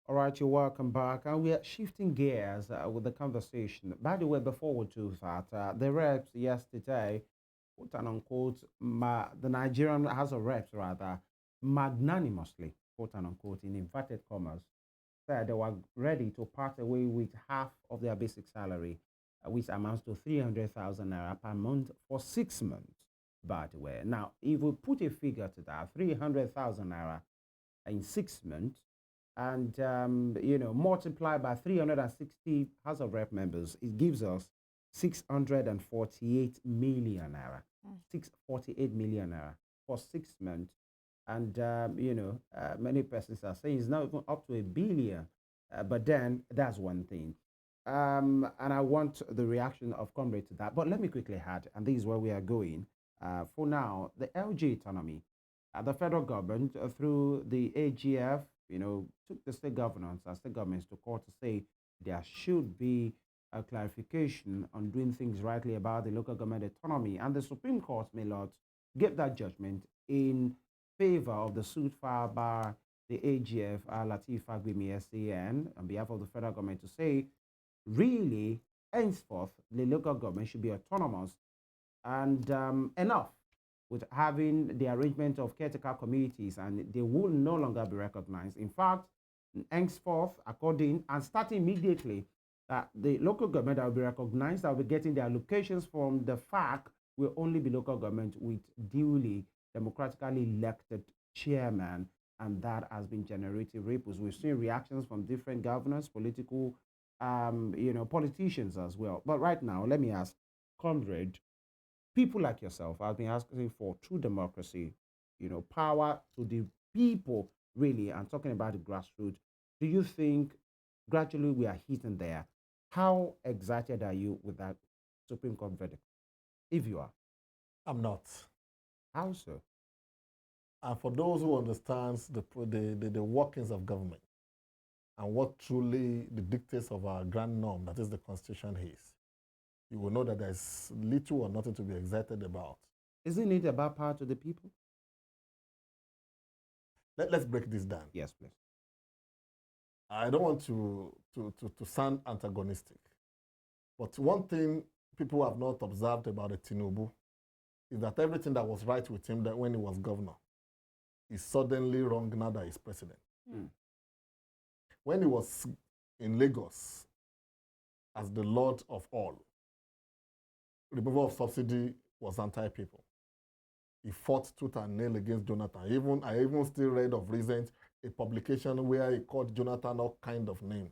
All right, you're welcome back. And we are shifting gears with the conversation. By the way, before we do that, the reps yesterday, quote and unquote, the Nigerian House of Reps, rather, magnanimously, quote and unquote, in inverted commas, said they were ready to part away with half of their basic salary, which amounts to 300,000 naira per month for 6 months, by the way. Now, if we put a figure to that, 300,000 naira in 6 months, and multiply by 360 House of Rep members, it gives us 648 million naira. 648 million naira for 6 months. And many persons are saying it's not even up to a billion. But then that's one thing. And I want the reaction of Comrade to that. But let me quickly add, and this is where we are going. For now, the LG autonomy, the federal government, through the AGF, took the state governors and state governments to court to say there should be a clarification on doing things rightly about the local government autonomy. And the Supreme Court, may Lord, gave that judgment in favor of the suit filed by the AGF, Latif Fagbemi SAN, on behalf of the federal government to say, really, henceforth, the local government should be autonomous and enough with having the arrangement of caretaker communities, and they will no longer be recognized. In fact, henceforth, according and starting immediately, that the local government that will be recognized, that will be getting their allocations from the FAC, will only be local government with duly democratically elected chairman, and that has been generating ripples. We've seen reactions from different governors, political, politicians as well. But right now, let me ask, Comrade, people like yourself have been asking for true democracy, power to the people, really, and talking about the grassroots. Do you think gradually we are hitting there? How excited are you with that Supreme Court verdict? If you are, I'm not. how so? And for those who understands the workings of government and what truly the dictates of our grand norm, that is the Constitution, is, you will know that there's little or nothing to be excited about. Isn't it about power to the people? Let's break this down. Yes, please. I don't want to sound antagonistic, but one thing people have not observed about the Tinubu is that everything that was right with him that when he was governor is suddenly wrong now that he's president. Mm. When he was in Lagos as the Lord of all, removal of subsidy was anti-people. He fought tooth and nail against Jonathan. I even still read of recent a publication where he called Jonathan all kind of name.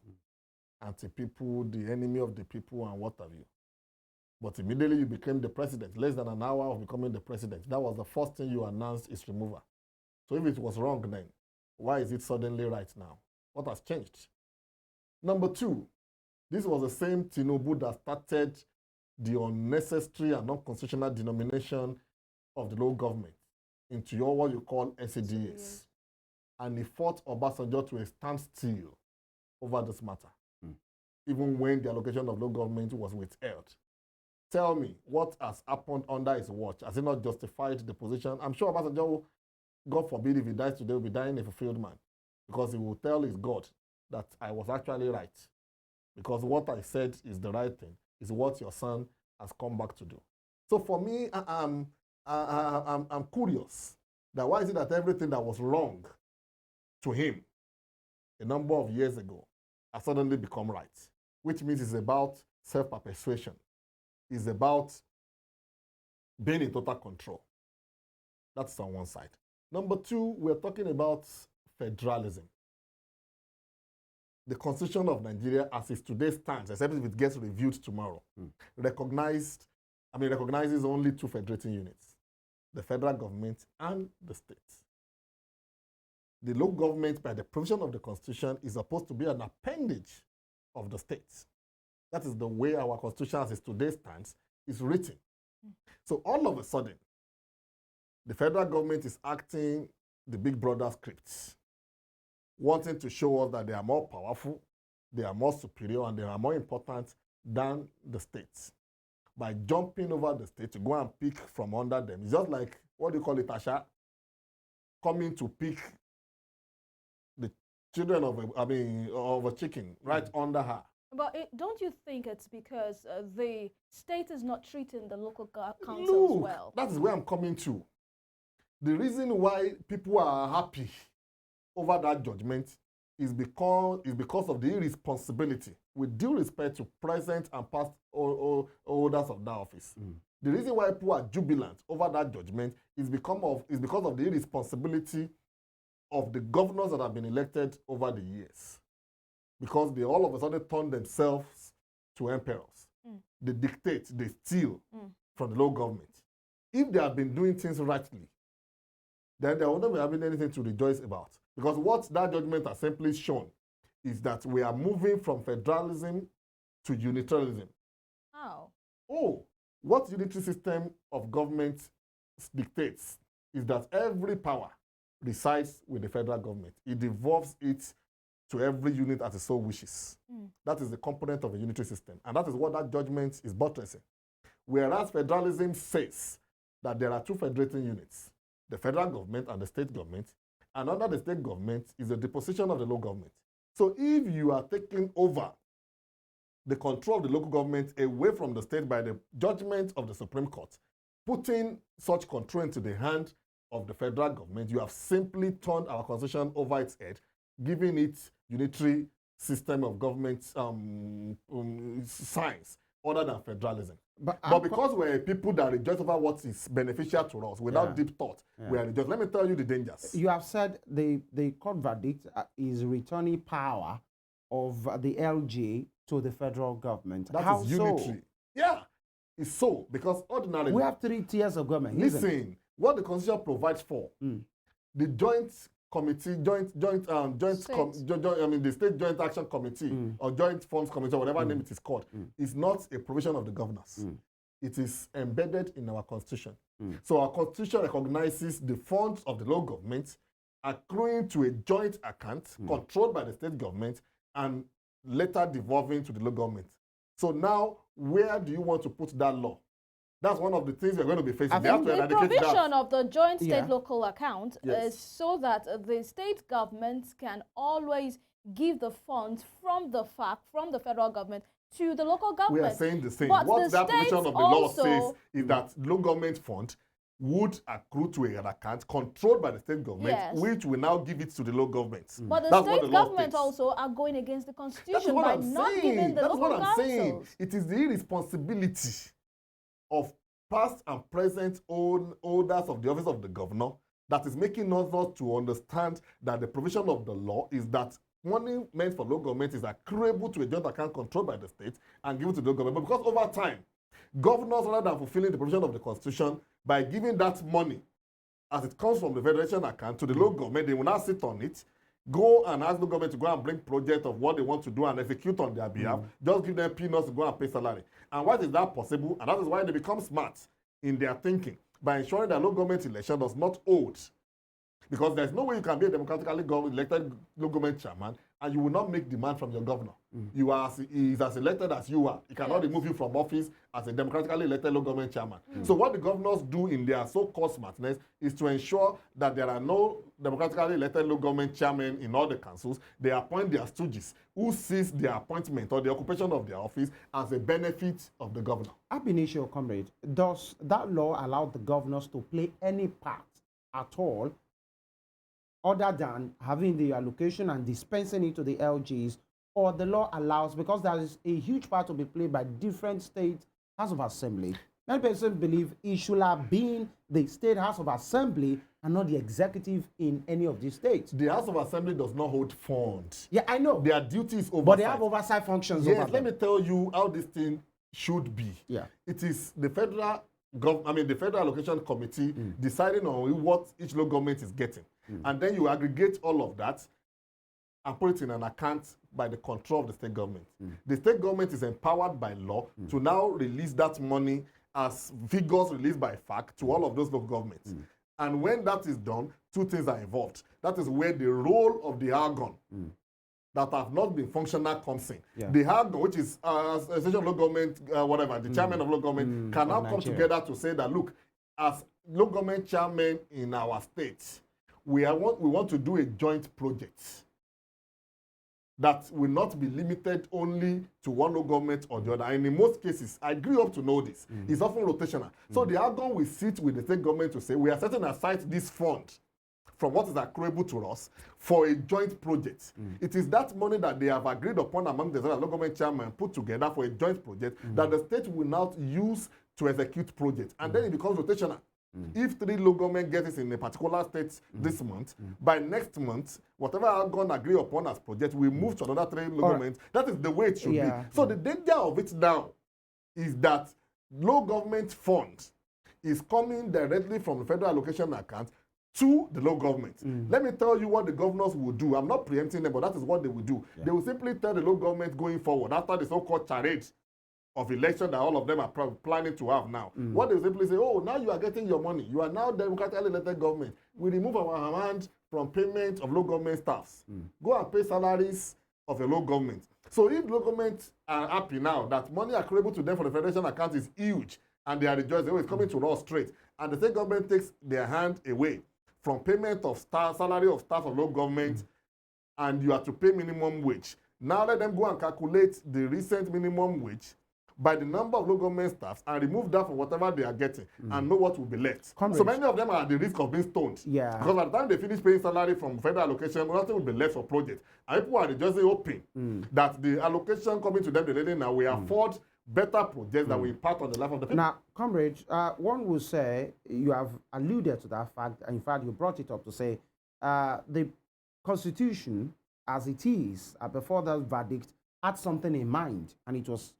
Anti-people, the enemy of the people, and what have you. But immediately you became the president. Less than an hour of becoming the president. That was the first thing you announced is removal. So if it was wrong then, why is it suddenly right now? What has changed? Number two, this was the same Tinubu that started the unnecessary and unconstitutional denomination of the local government into what you call SADS. And he fought Obasanjo to a standstill over this matter, even when the allocation of local government was withheld. Tell me, what has happened under his watch? Has he not justified the position? I'm sure Obasanjo, God forbid if he dies today, will be dying a fulfilled man, because he will tell his God that I was actually right. Because what I said is the right thing, is what your son has come back to do. So for me, I'm curious that why is it that everything that was wrong to him a number of years ago has suddenly become right, which means it's about self-perpetuation. It's about being in total control. That's on one side. Number two, we're talking about federalism. The Constitution of Nigeria, as it today stands, except if it gets reviewed tomorrow, recognizes only two federating units, the federal government and the states. The local government, by the provision of the Constitution, is supposed to be an appendage of the states. That is the way our Constitution, as it today stands, is written. So all of a sudden, the federal government is acting the big brother scripts, wanting to show us that they are more powerful, they are more superior, and they are more important than the states. By jumping over the state to go and pick from under them, it's just like, what do you call it, Asha? Coming to pick children of a chicken right under her. But don't you think it's because the state is not treating the local councils Look, well? that is where I'm coming to. The reason why people are happy over that judgment is because of the irresponsibility, with due respect to present and past holders of that office. The reason why people are jubilant over that judgment is because of the irresponsibility of the governors that have been elected over the years. Because they all of a sudden turn themselves to emperors. They dictate, they steal from the local government. If they have been doing things rightly, then there will not be having anything to rejoice about. Because what that judgment has simply shown is that we are moving from federalism to unitarianism. How? Oh, what unitary system of government dictates is that every power resides with the federal government. It devolves it to every unit as it so wishes. That is the component of a unitary system. And that is what that judgment is buttressing. Whereas federalism says that there are two federating units, the federal government and the state government, and under the state government is the deposition of the local government. So if you are taking over the control of the local government away from the state by the judgment of the Supreme Court, putting such control into the hand of the federal government, you have simply turned our constitution over its head, giving it unitary system of government signs other than federalism. But because we're a people that rejoice over what is beneficial to us without deep thought, we are rejoiced. Let me tell you the dangers. You have said the court verdict is returning power of the LG to the federal government. That is unitary. So? Yeah, it's so, because ordinarily we have 3 tiers of government. Listen, what the Constitution provides for, the joint committee, the State Joint Action Committee or Joint Forms Committee, or whatever name it is called, is not a provision of the governors. It is embedded in our Constitution. So our Constitution recognizes the funds of the local government accruing to a joint account controlled by the state government and later devolving to the local government. So now, where do you want to put that law? That's one of the things we're going to be facing. The provision of the joint state-local account is so that the state government can always give the funds from the federal government to the local government. We are saying the same. But what that provision of the law says is that local government fund would accrue to an account controlled by the state government, which will now give it to the local government. But the state government also are going against the Constitution by not giving the local councils. It is the irresponsibility of past and present holders of the office of the governor that is making us not to understand that the provision of the law is that money meant for local government is accruable to a joint account controlled by the state and given to the local government. But because over time, governors, rather than fulfilling the provision of the Constitution by giving that money as it comes from the federation account to the local government, they will now sit on it, go and ask the government to go and bring projects of what they want to do and execute on their behalf. Just give them peanuts to go and pay salary. And why is that possible? And that is why they become smart in their thinking, by ensuring that local government election does not hold. Because there's no way you can be a democratically elected local government chairman and you will not make demand from your governor. You are as elected as you are. He cannot remove you from office as a democratically elected local government chairman. So what the governors do in their so-called smartness is to ensure that there are no democratically elected local government chairmen in all the councils. They appoint their stooges who sees their appointment or the occupation of their office as a benefit of the governor. Ab initio, comrade, does that law allow the governors to play any part at all other than having the allocation and dispensing it to the LGs, or the law allows, because there is a huge part to be played by different state House of Assembly? Many persons believe it should have been the State House of Assembly and not the executive in any of these states. The House of Assembly does not hold funds. Yeah, I know. Their duty is oversight. But they have oversight functions over them. Let me tell you how this thing should be. Yeah. It is the federal the Federal Allocation Committee deciding on what each local government is getting. And then you aggregate all of that and put it in an account by the control of the state government. The state government is empowered by law to now release that money as figures released by FAC to all of those local governments. And when that is done, two things are involved. That is where the role of the organ that have not been functional comes in. The organ, which is association of local government, the chairman of local government, can now come together to say that, look, as local government chairman in our state, we want to do a joint project. that will not be limited only to one local government or the other. And in most cases, I grew up to know this, it's often rotational. So the outcome will sit with the state government to say, we are setting aside this fund from what is accruable to us for a joint project. It is that money that they have agreed upon among the local government chairman put together for a joint project that the state will now use to execute projects. And then it becomes rotational. If 3 local government get it in a particular state this month, by next month, whatever are going to agree upon as project, we move to another 3 local governments. That is the way it should be. So the danger of it now is that local government funds is coming directly from the federal allocation account to the local government. Let me tell you what the governors will do. I'm not preempting them, but that is what they will do. They will simply tell the local government going forward, after the so-called charade of election that all of them are planning to have now. What they simply say, oh, now you are getting your money. You are now democratically elected government. We remove our hand from payment of local government staffs. Go and pay salaries of the local government. So if local governments are happy now that money accruable to them for the federation account is huge, and they are rejoicing, oh, it's coming to us straight, and the state government takes their hand away from payment of salary of staff of local government, and you have to pay minimum wage. Now let them go and calculate the recent minimum wage by the number of local government staffs and remove that from whatever they are getting and know what will be left. Comrade. So many of them are at the risk of being stoned. Because by the time they finish paying salary from federal allocation, nothing will be left for projects. And people are just hoping that the allocation coming to them the now will afford better projects that will impact on the life of the people. Now, comrades, one will say, you have alluded to that fact, and in fact you brought it up to say, the Constitution as it is before that verdict had something in mind, and it was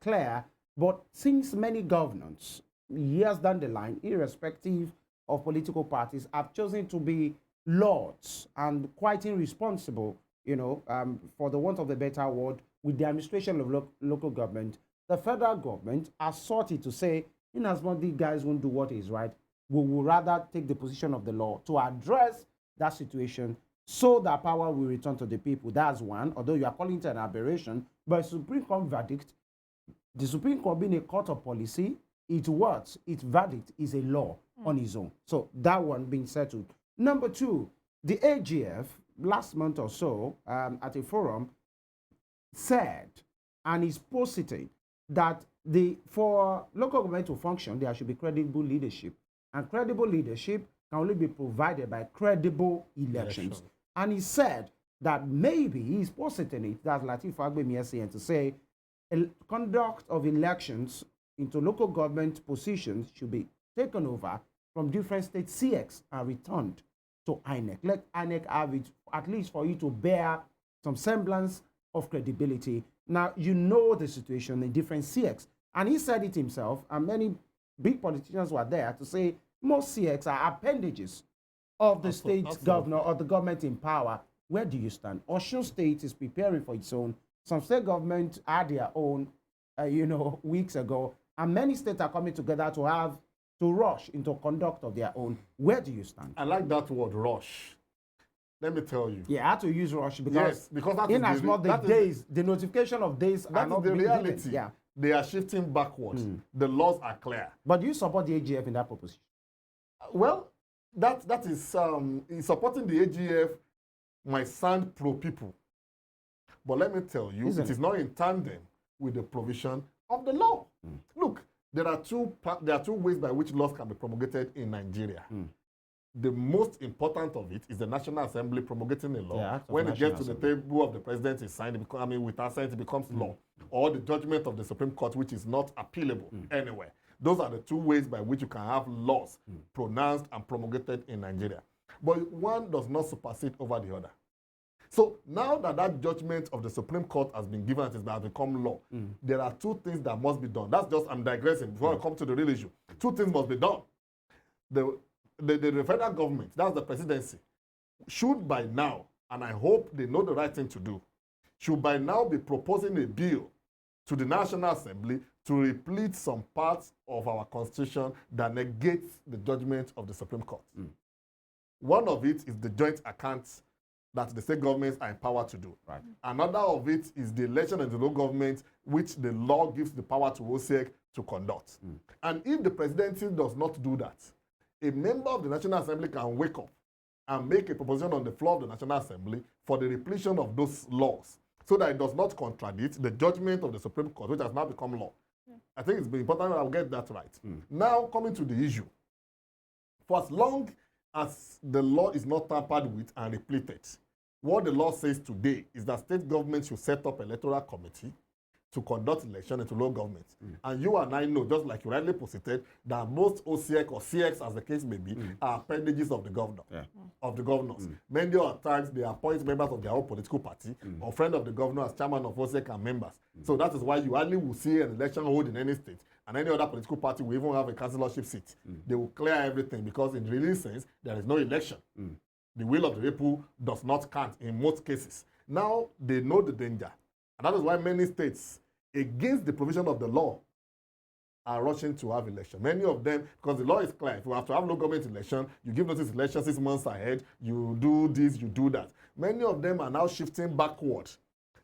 clear, but since many governments, years down the line, irrespective of political parties, have chosen to be lords and quite irresponsible, for the want of a better word, with the administration of local government, the federal government has sought it to say, in as much these guys won't do what is right, we will rather take the position of the law to address that situation so that power will return to the people. That's one, although you are calling it an aberration, but Supreme Court verdict, the Supreme Court being a court of policy, its words, its verdict is a law on its own. So that one being settled. Number 2, the AGF last month or so at a forum said and is positing that for local government to function, there should be credible leadership. And credible leadership can only be provided by credible elections. And he said that maybe he's positing it, that's Lateef Fagbemi to say, conduct of elections into local government positions should be taken over from different state CX and returned to INEC. Let INEC have it, at least for you to bear some semblance of credibility. Now, you know the situation in different CX. And he said it himself, and many big politicians were there to say most CX are appendages of the state governor or the government in power. Where do you stand? Osun State is preparing for its own. Some state governments had their own, weeks ago, and many states are coming together to rush into conduct of their own. Where do you stand? I like that word, rush. Let me tell you. Yeah, I had to use rush because that in as much the notification of days are not the being reality. given. Yeah. They are shifting backwards. The laws are clear. But do you support the AGF in that proposition? Well, that is in supporting the AGF might sound pro-people. But let me tell you, it is not in tandem with the provision of the law. Look, there are two ways by which laws can be promulgated in Nigeria. The most important of it is the National Assembly promulgating a law. When it gets to the table of the president, is signed. With assent, it becomes law. Or the judgment of the Supreme Court, which is not appealable anywhere. Those are the 2 ways by which you can have laws pronounced and promulgated in Nigeria. But one does not supersede over the other. So now that judgment of the Supreme Court has been given and has become law, there are 2 things that must be done. That's just, I'm digressing before I come to the real issue. 2 things must be done. The federal government, that's the presidency, should by now, and I hope they know the right thing to do, should by now be proposing a bill to the National Assembly to replete some parts of our Constitution that negates the judgment of the Supreme Court. One of it is the joint accounts that the state governments are empowered to do. Right. Another of it is the election of the local government, which the law gives the power to OSEC to conduct. And if the presidency does not do that, a member of the National Assembly can wake up and make a proposition on the floor of the National Assembly for the repletion of those laws so that it does not contradict the judgment of the Supreme Court, which has now become law. I think it's been important that I'll get that right. Now, coming to the issue. For as long as the law is not tampered with and repleted, what the law says today is that state governments should set up electoral committee to conduct election into local governments. And you and I know, just like you rightly posited, that most OCX or CX, as the case may be, are appendages of the governor, of the governors. Many of times they appoint members of their own political party or friend of the governor as chairman of OCX and members. So that is why you hardly will see an election hold in any state, and any other political party will even have a councillorship seat. They will clear everything because in the real sense, there is no election. The will of the people does not count in most cases. Now they know the danger. And that is why many states, against the provision of the law, are rushing to have election. Many of them, because the law is clear, if you have to have local government election, you give notice election 6 months ahead, you do this, you do that. Many of them are now shifting backward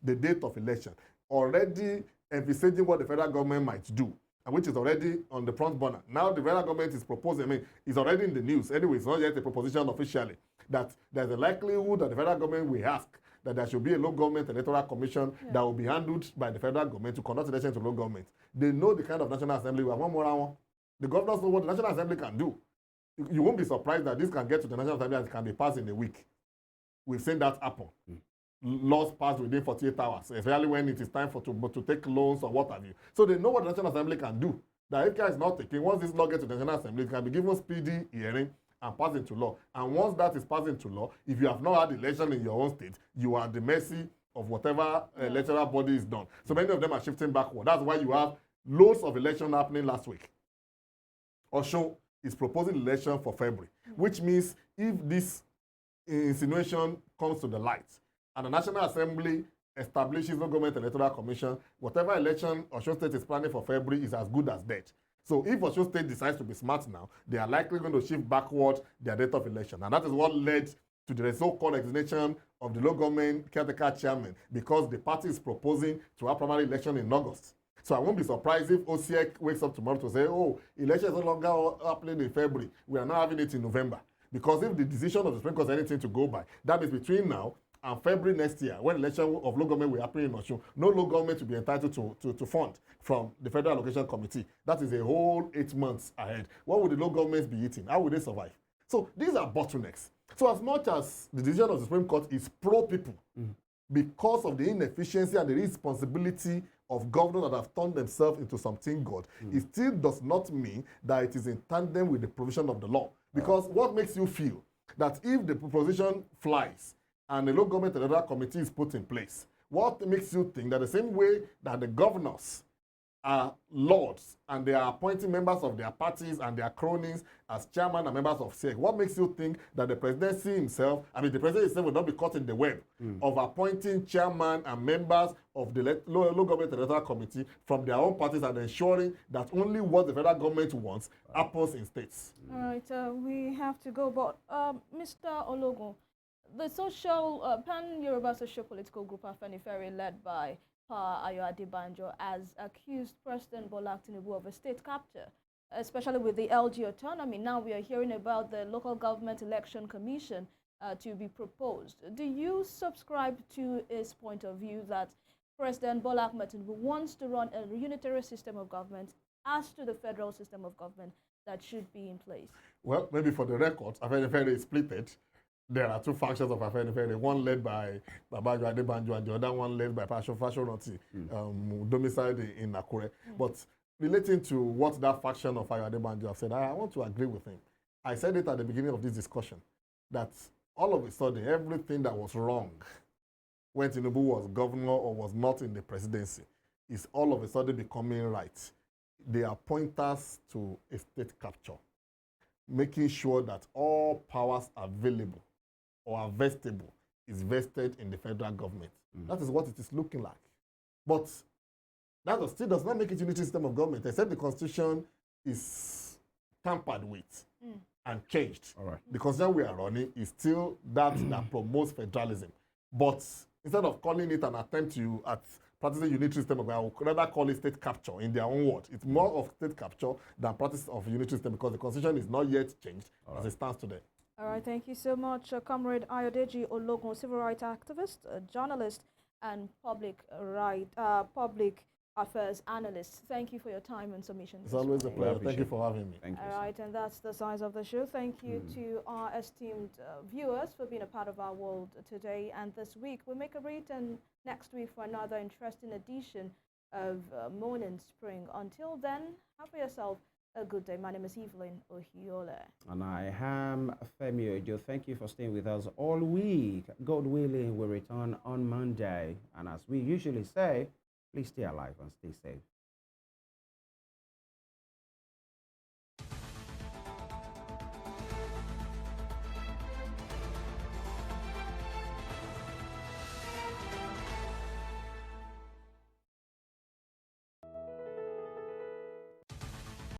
the date of election, already envisaging what the federal government might do, and which is already on the front burner. Now the federal government is proposing, it's already in the news. Anyway, it's not yet a proposition officially, that there's a likelihood that the federal government will ask that there should be a local government electoral commission that will be handled by the federal government to conduct elections to local government. They know the kind of National Assembly we have. One more hour. The governors know what the National Assembly can do. You won't be surprised that this can get to the National Assembly and it can be passed in a week. We've seen that happen. Laws passed within 48 hours, especially when it is time to take loans or what have you. So they know what the National Assembly can do. The IFCA is not taking. Once this law gets to the National Assembly, it can be given speedy hearing and passed into law. And once that is passed into law, if you have not had election in your own state, you are at the mercy of whatever electoral body is done. So many of them are shifting backward. That's why you have loads of election happening last week. Osho is proposing election for February, which means if this insinuation comes to the light and the National Assembly establishes no government electoral commission, whatever election Osho State is planning for February is as good as dead. So if Osho State decides to be smart now, they are likely going to shift backward their date of election. And that is what led to the so-called resignation of the local government caretaker chairman, because the party is proposing to have primary election in August. So I won't be surprised if OCX wakes up tomorrow to say, oh, election is no longer happening in February. We are now having it in November. Because if the decision of the Supreme Court is anything to go by, that means between now and February next year, when election of local government will happen in Osun, no local government will be entitled to fund from the Federal Allocation Committee. That is a whole 8 months ahead. What would the local governments be eating? How would they survive? So these are bottlenecks. So as much as the decision of the Supreme Court is pro-people, because of the inefficiency and the irresponsibility of governors that have turned themselves into something God, it still does not mean that it is in tandem with the provision of the law. Because what makes you feel that if the proposition flies and the local government electoral committee is put in place, what makes you think that the same way that the governors are lords and they are appointing members of their parties and their cronies as chairman and members of SEC, what makes you think that the presidency himself, the president himself will not be caught in the web of appointing chairman and members of the local government electoral committee from their own parties and ensuring that only what the federal government wants happens in states? All right, we have to go, but Mr. Ologun, the Pan-Yoruba social-political group Afenifere, led by Ayo Ologun, has accused President Bola Tinubu of a state capture, especially with the LG autonomy. Now we are hearing about the Local Government Election Commission to be proposed. Do you subscribe to his point of view that President Bola Tinubu wants to run a unitary system of government as to the federal system of government that should be in place? Well, maybe for the record, Afenifere is splitted. There are two factions of Afenifere, one led by Babajo Adebanjo and the other one led by Pastor Fashionati, domiciled in Akure. But relating to what that faction of Ayo Adebanjo have said, I want to agree with him. I said it at the beginning of this discussion, that all of a sudden, everything that was wrong when Tinubu was governor or was not in the presidency is all of a sudden becoming right. They are pointers to a state capture, making sure that all powers available or are vestable is vested in the federal government. That is what it is looking like. But that still does not make it a unitary system of government, except the Constitution is tampered with and changed. All right. The Constitution we are running is still that promotes federalism. But instead of calling it an attempt at practicing unitary system of government, I would rather call it state capture in their own words. It's more of state capture than practice of unitary system because the Constitution is not yet changed as it stands today. All right, thank you so much, Comrade Ayo Ologun, civil rights activist, journalist, and public affairs analyst. Thank you for your time and submission. It's always a pleasure. Thank you for having me. Thank you. All right, and that's the size of the show. Thank you to our esteemed viewers for being a part of our world today and this week. We'll make a return next week for another interesting edition of Morning Spring. Until then, have for yourself a good day. My name is Evelyn Ohiolei. And I am Femi Ojo. Thank you for staying with us all week. God willing, we'll return on Monday. And as we usually say, please stay alive and stay safe.